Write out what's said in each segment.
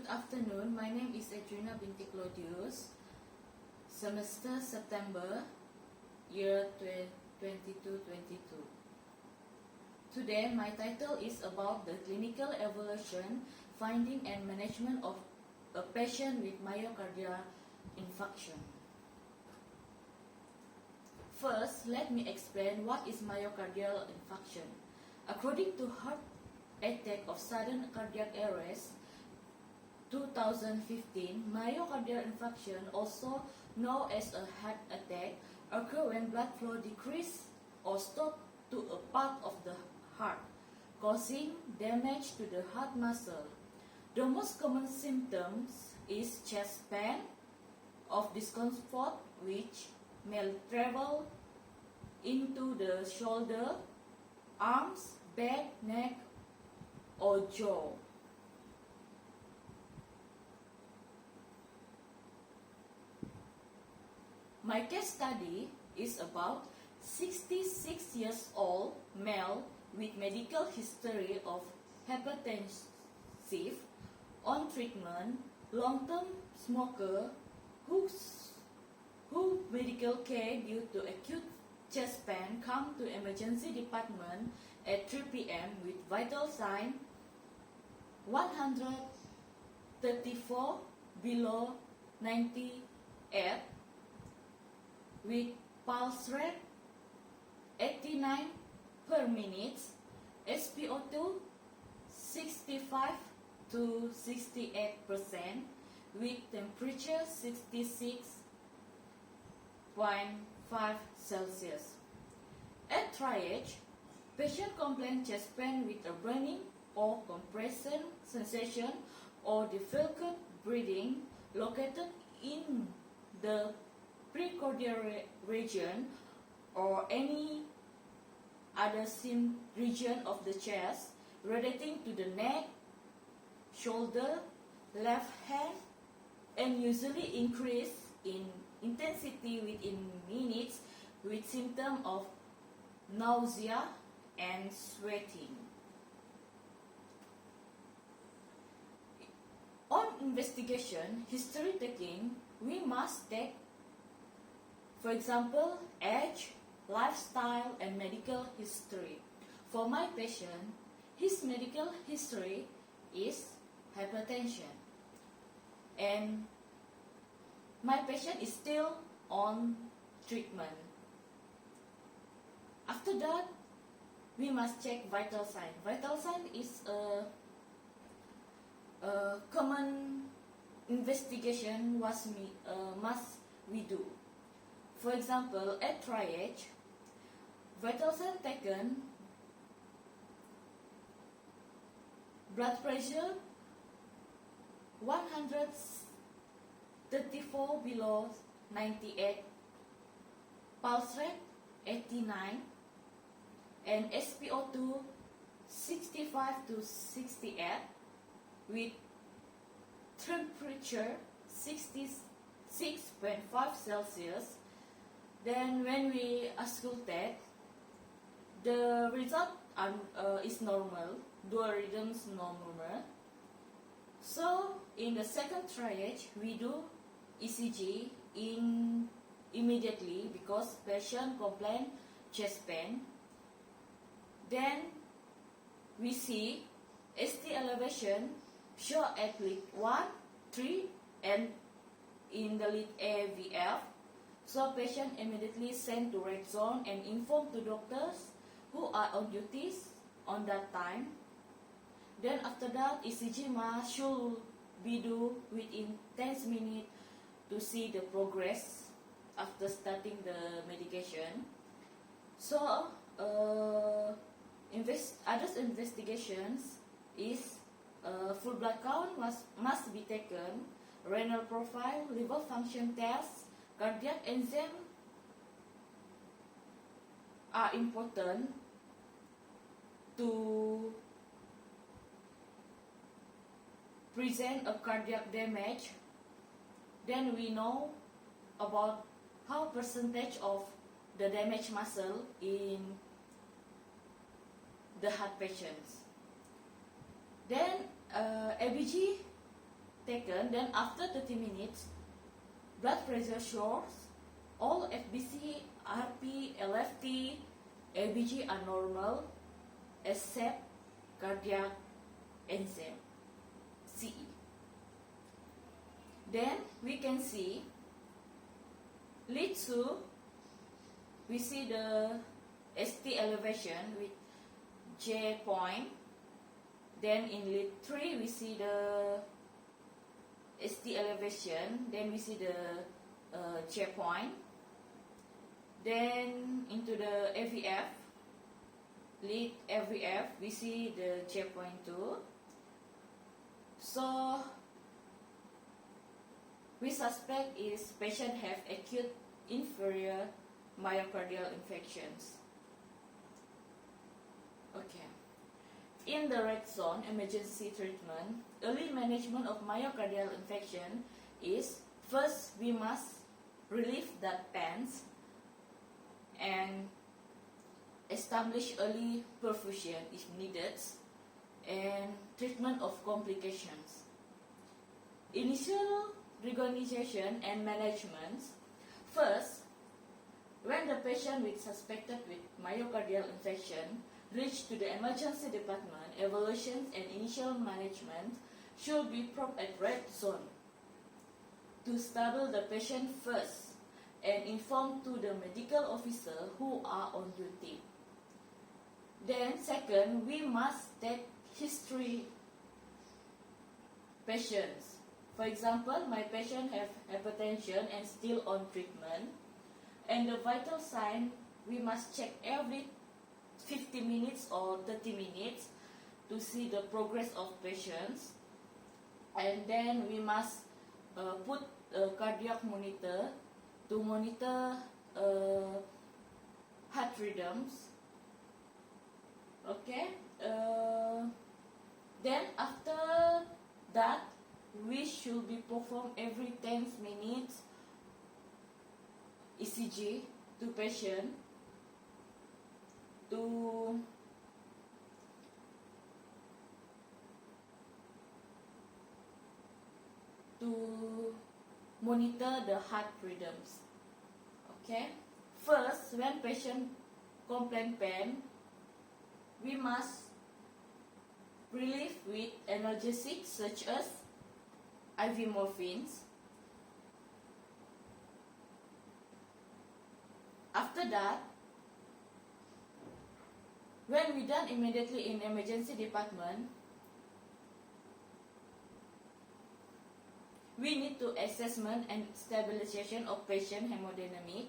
Good afternoon. My name is Adrina binti Claudius, semester September, year 22-22. Today, my title is about the clinical evaluation, finding and management of a patient with myocardial infarction. First, let me explain what is myocardial infarction. According to Heart Attack of Sudden Cardiac Arrest 2015, myocardial infarction, also known as a heart attack, occurs when blood flow decreases or stops to a part of the heart, causing damage to the heart muscle. The most common symptoms is chest pain of discomfort, which may travel into the shoulder, arms, back, neck, or jaw. My case study is about 66 years old male with medical history of hypertensive, on treatment, long-term smoker who medical care due to acute chest pain come to emergency department at 3 p.m. with vital sign 134 below 98, with pulse rate 89 per minute, SpO2 65 to 68%, with temperature 66.5 Celsius. At triage, patient complained chest pain with a burning or compression sensation or difficult breathing located in the precordial region or any other region of the chest relating to the neck, shoulder, left hand, and usually increase in intensity within minutes with symptom of nausea and sweating. On investigation, history taking, we must take, for example, age, lifestyle, and medical history. For my patient, his medical history is hypertension, and my patient is still on treatment. After that, we must check vital sign. Vital sign is a common investigation must we do. For example, at triage, vital sign taken, blood pressure 134 below 98, pulse rate 89, and SpO2 65 to 68, with temperature 66.5 Celsius. Then when we auscultate, the result is normal, dual rhythms normal. So in the second triage, we do ECG immediately because patient complain chest pain. Then we see ST elevation show at lead 1, 3, and in the lead AVF. So patient immediately sent to red zone and informed to doctors who are on duties on that time. Then after that, ECG should be due within 10 minutes to see the progress after starting the medication. So other investigations is full blood count must be taken, renal profile, liver function test, cardiac enzyme are important to present a cardiac damage. Then we know about how percentage of the damaged muscle in the heart patients. Then ABG taken. Then after 30 minutes, blood pressure shows all FBC, RP, LFT, ABG are normal except cardiac enzyme CE. Then we can see lead 2, we see the ST elevation with J point. Then in lead 3 we see the ST elevation, then we see the J point. Then into the AVF, lead AVF, we see the J point too. So we suspect is patient have acute inferior myocardial infections. Okay. In the red zone emergency treatment, early management of myocardial infection is first we must relieve that pains and establish early perfusion if needed and treatment of complications. Initial reorganization and management. First, when the patient with suspected with myocardial infection reach to the emergency department, evaluation and initial management should be propped at red zone to stable the patient first and inform to the medical officer who are on duty. Then second, we must take history patients. For example, my patient have hypertension and still on treatment, and the vital sign we must check every 50 minutes or 30 minutes to see the progress of patients. And then we must put a cardiac monitor to monitor heart rhythms. Okay. Then after that, we should be performed every 10 minutes ECG to patient to monitor the heart rhythms. Okay. First, when patient complain pain, we must relieve with analgesics such as IV morphines. After that, when we done immediately in emergency department, we need to assessment and stabilization of patient hemodynamic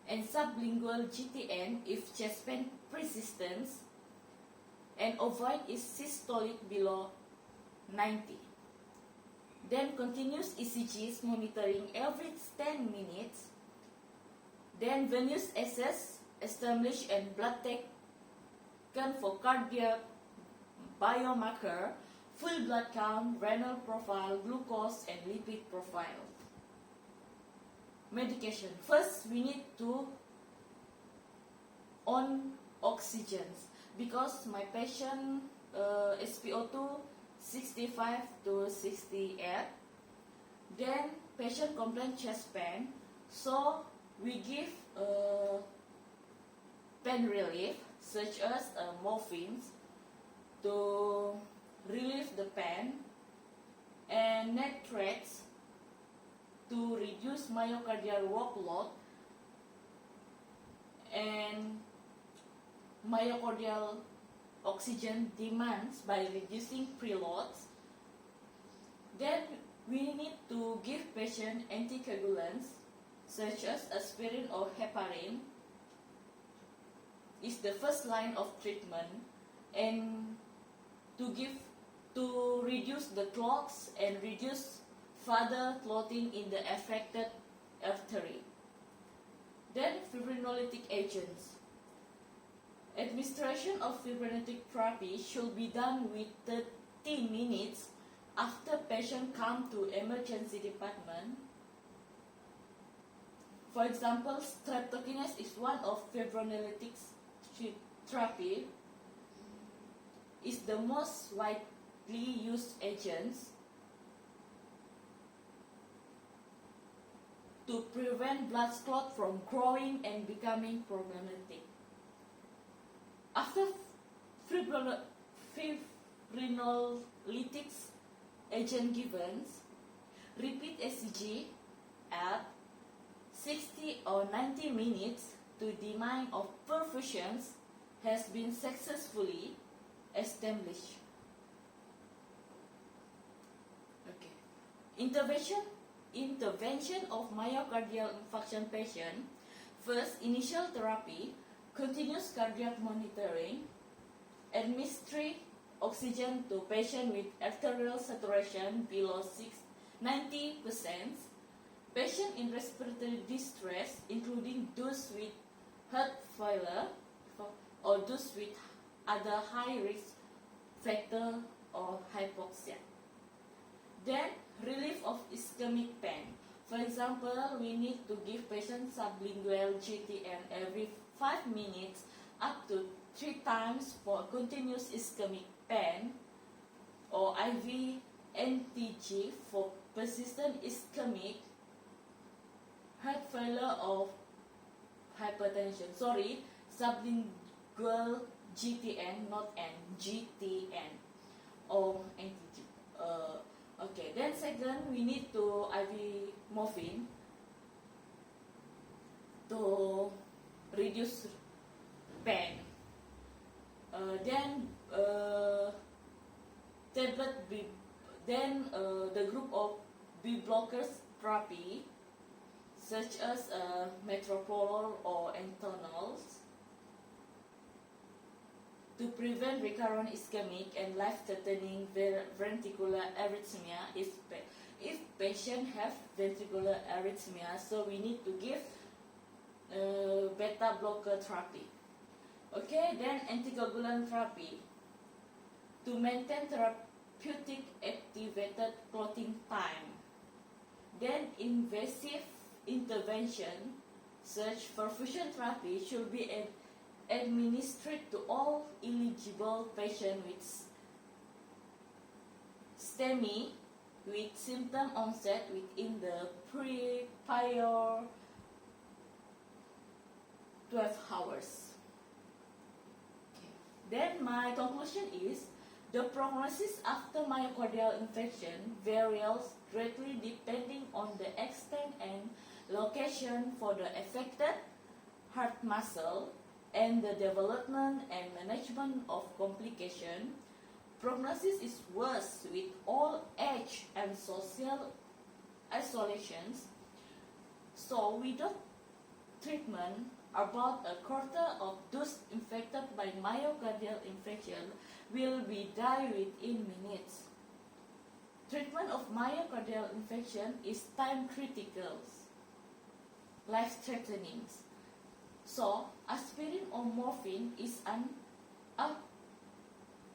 and sublingual GTN if chest pain persistence and avoid is systolic below 90. Then continuous ECGs monitoring every 10 minutes. Then venous access established and blood taken for cardiac biomarker, full blood count, renal profile, glucose and lipid profile. Medication. First, we need to on oxygen because my patient SpO2 65 to 68. Then patient complain chest pain, so we give pain relief such as morphines to relieve the pain and nitrates to reduce myocardial workload and myocardial oxygen demands by reducing preloads. Then we need to give patient anticoagulants such as aspirin or heparin is the first line of treatment and to reduce the clots and reduce further clotting in the affected artery. Then fibrinolytic agents. Administration of fibrinolytic therapy should be done with 30 minutes after patient come to emergency department. For example, streptokinase is one of fibrinolytic therapy. Is the most widely used agents. to prevent blood clot from growing and becoming problematic. After fibrinolytics agent given, repeat ECG at 60 or 90 minutes to demand of perfusions has been successfully established. Okay. Intervention of myocardial infarction patient. First, initial therapy, continuous cardiac monitoring, administering oxygen to patient with arterial saturation below 90%, patient in respiratory distress, including those with heart failure or those with other high-risk factor or hypoxia. Then, relief of ischemic pain. For example, we need to give patient sublingual GTN every 5 minutes up to 3 times for continuous ischemic pain, or IV NTG for persistent ischemic heart failure or hypertension. Sorry, sublingual GTN, not N, GTN or NTG. Okay, then second, we need to IV morphine to reduce pain. The group of B blockers therapy, such as metoprolol or ethanols, to prevent recurrent ischemic and life-threatening ventricular arrhythmia if patient have ventricular arrhythmia. So we need to give beta blocker therapy. Okay, then anticoagulant therapy to maintain therapeutic activated clotting time. Then invasive intervention such perfusion therapy should be administered to all eligible patients with STEMI with symptom onset within the prior 12 hours. Okay. Then my conclusion is the prognosis after myocardial infarction varies greatly depending on the extent and location for the affected heart muscle and the development and management of complication. Prognosis is worse with all age and social isolations. So without treatment, about a quarter of those infected by myocardial infarction will be die within minutes. Treatment of myocardial infarction is time critical, life-threatening. So, aspirin or morphine is an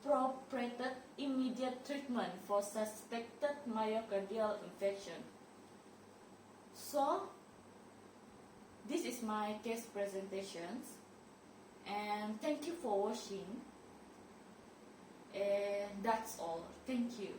appropriate immediate treatment for suspected myocardial infarction. So, this is my case presentations, and thank you for watching. And that's all. Thank you.